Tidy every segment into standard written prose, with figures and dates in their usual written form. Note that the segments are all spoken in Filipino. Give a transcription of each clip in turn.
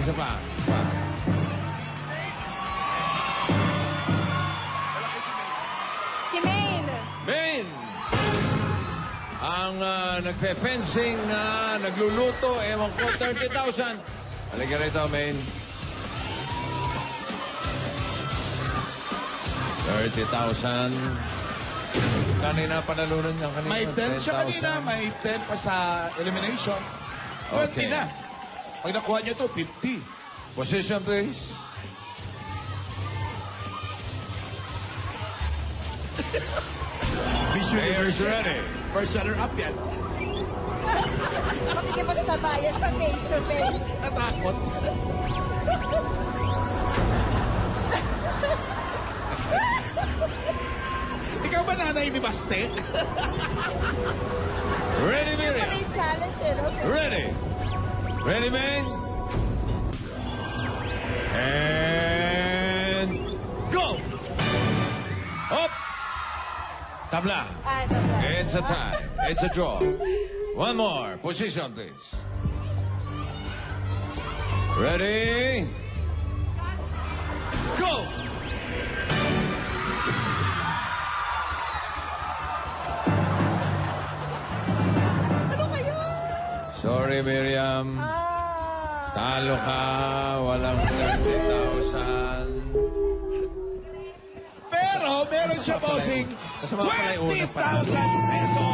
isa pa. Si Maine. Main! Ang nagpe-fencing na nagluluto, ewan ko, 30,000. Halika rito, Main. 30,000. Kanina panalunan niya kanina. May 10 siya 10,000. kanina, may 10 pa sa elimination. 20 Okay. na. Pag nakuha niya to, 50. Position, please. Miss Players ready. First runner-up yan. Makikipag sa bayan sa face to face. Natakot. Ikaw ba nanay ni Baste? Ready, Miriam. May challenge eh, no? Ready. Ready, Main. And go. Up. Tabla. Ah, ito ba? It's a tie. It's a draw. One more. Position, please. Ready. Go. Ano kayo? Sorry, Miriam. Talo ka. Walang 30,000. Pero meron siya, bossing, Kasama pala yung una pa. 20,000 pesos!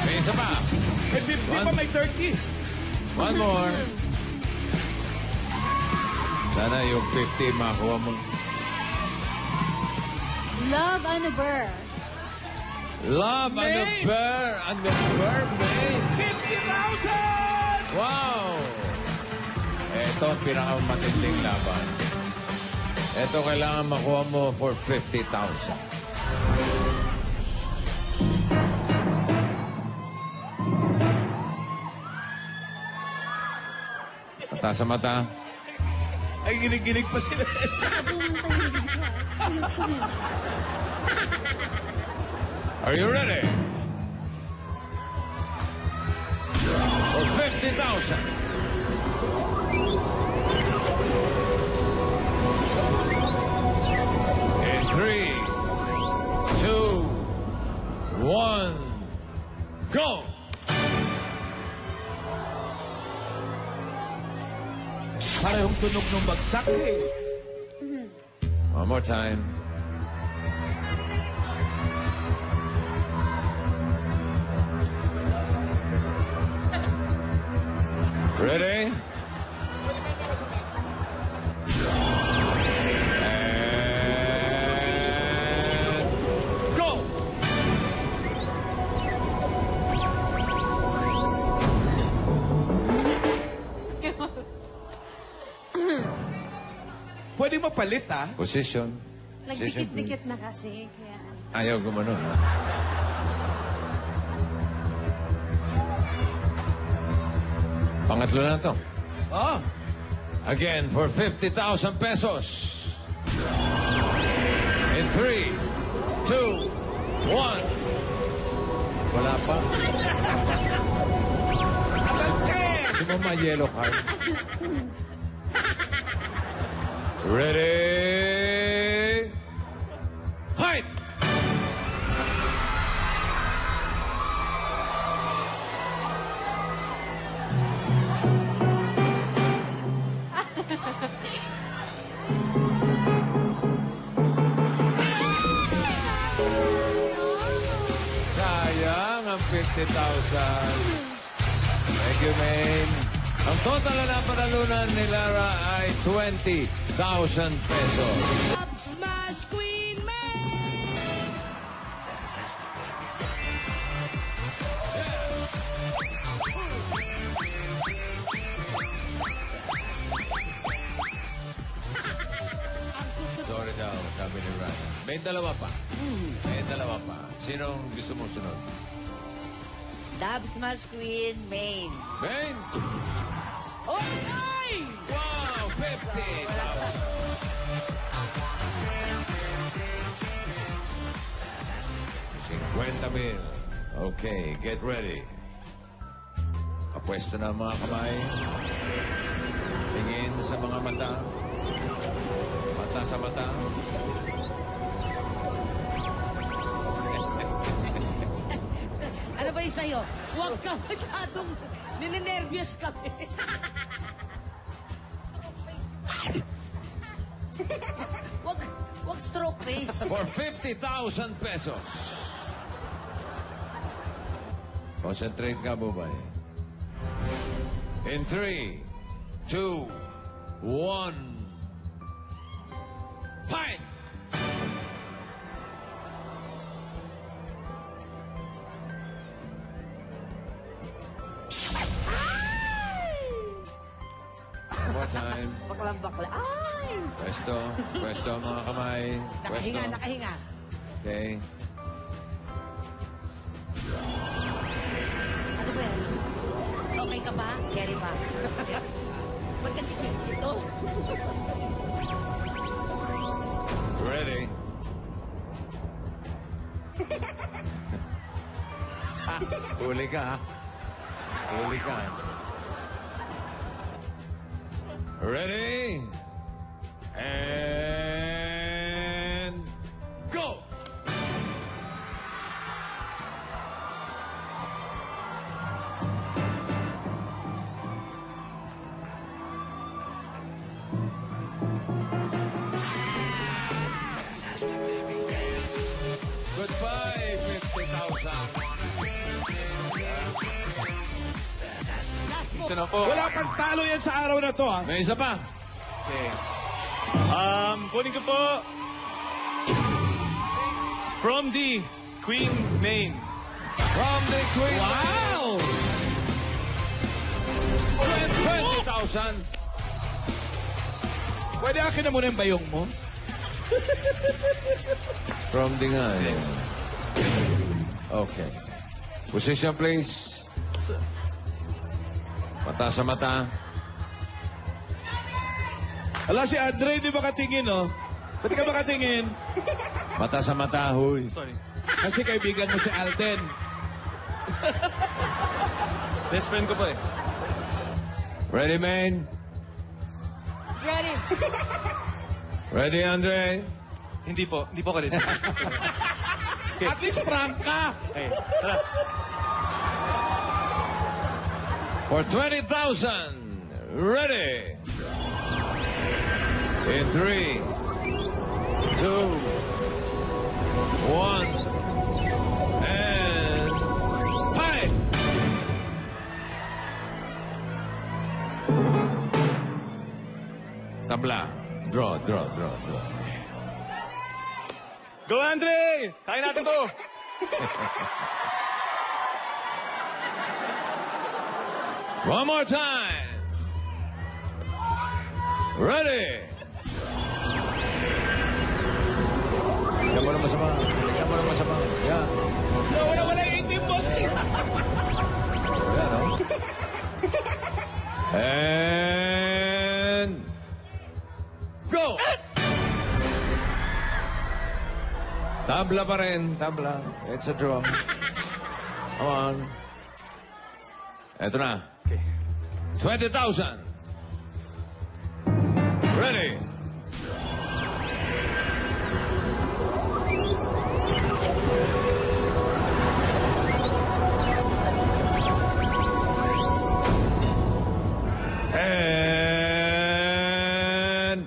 May isa pa. May 50 pa, may 30. One more. Sana yung 50 makuha mo. Love and a Burr. Love and the Main. bear and the bear, Main. 50,000! Wow! Ito ang pinakamatinding laban. Ito kailangan makuha mo for 50,000. Mata sa mata. Ay, ginig-ginig pa sila. Are you ready? For 50,000. In 3, 2, 1, go! Parehong tunog ng bagsak eh. One more time. Ready? And go! Pwede mapalit, ah. Position. Nagdikit-dikit na kasi. Kaya... Ayaw gumano, ha? Pangatlo na to. Oh. Again, for 50,000 pesos. In 3, 2, 1. Wala pa. Gusto mo ma-yellow card? Ready? Fight! Sayang ang 50,000. Thank you, Maine. Ang total na napanalunan ni Lara ay 20,000 pesos. Smash Queen May! Sorry daw, sabi ni Ryan. May dalawa pa. May dalawa pa. Sinong gusto mo sunod? Dub Smash Queen Main. Maine? Okay! Wow, 50,000. 50,000. Okay, get ready. Kapwesto na ang mga kamay. Tingin sa mga mata. Mata sa mata. Ano ba yung sa'yo? Huwag ka masyadong ninenervyos kami. Wag stroke face. For 50,000 pesos. Concentrate ka, Bubay. In 3, 2, 1. Fight! One more time. Baklang bakla. Ay! Pwesto. Pwesto ang mga kamay. Pwesto. Nakahinga, nakahinga. Okay. Ano ba yan? Okay ka ba? Carry ba? Ba't kasi ito? Ready? Huli ka, ha? Huli ka. Ready? And go! Goodbye, 50,000. Ito na po. Wala pang talo yan sa araw na to, ha? May isa pa. Okay. Kunin ko po. From the Queen Main. From the Queen. Wow! 20,000. Pwede akin na muna yung bayong mo? From the nga. eh. Okay. Position, please. Mata sa mata. Ala, si Andre, di ba katingin, oh? Ba't ka ba katingin? Mata sa mata, huy. Sorry. Kasi kaibigan mo si Alden. Best friend ko po eh. Ready, man? Ready? Ready, Andre? Hindi po ka rin. Okay. At least prank ka! Okay, tara. For 20,000. Ready? In 3, 2, 1. And fight! Tabla. Draw. Go, Andre! Kaya natin to! One more time. Ready? Tingnan mo na masama. Yan. Wala yung itim, boss. Yan, oh. And Tabla pa rin, tabla. It's a draw. Come on. Eto na. Okay. 20,000. Ready. And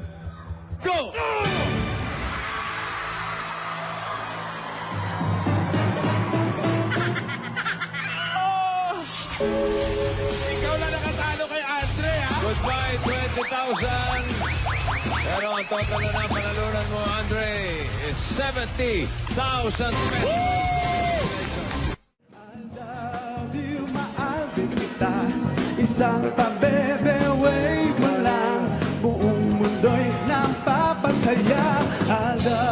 go! Ikaw na nakatalo kay Andre, ha? Goodbye, 20,000. Pero ang total na panalunan mo, Andre, is 70,000 pesos. Love you, mahal din kita. Isang pabebe-wave mo lang. Buong mundo'y napapasaya. I love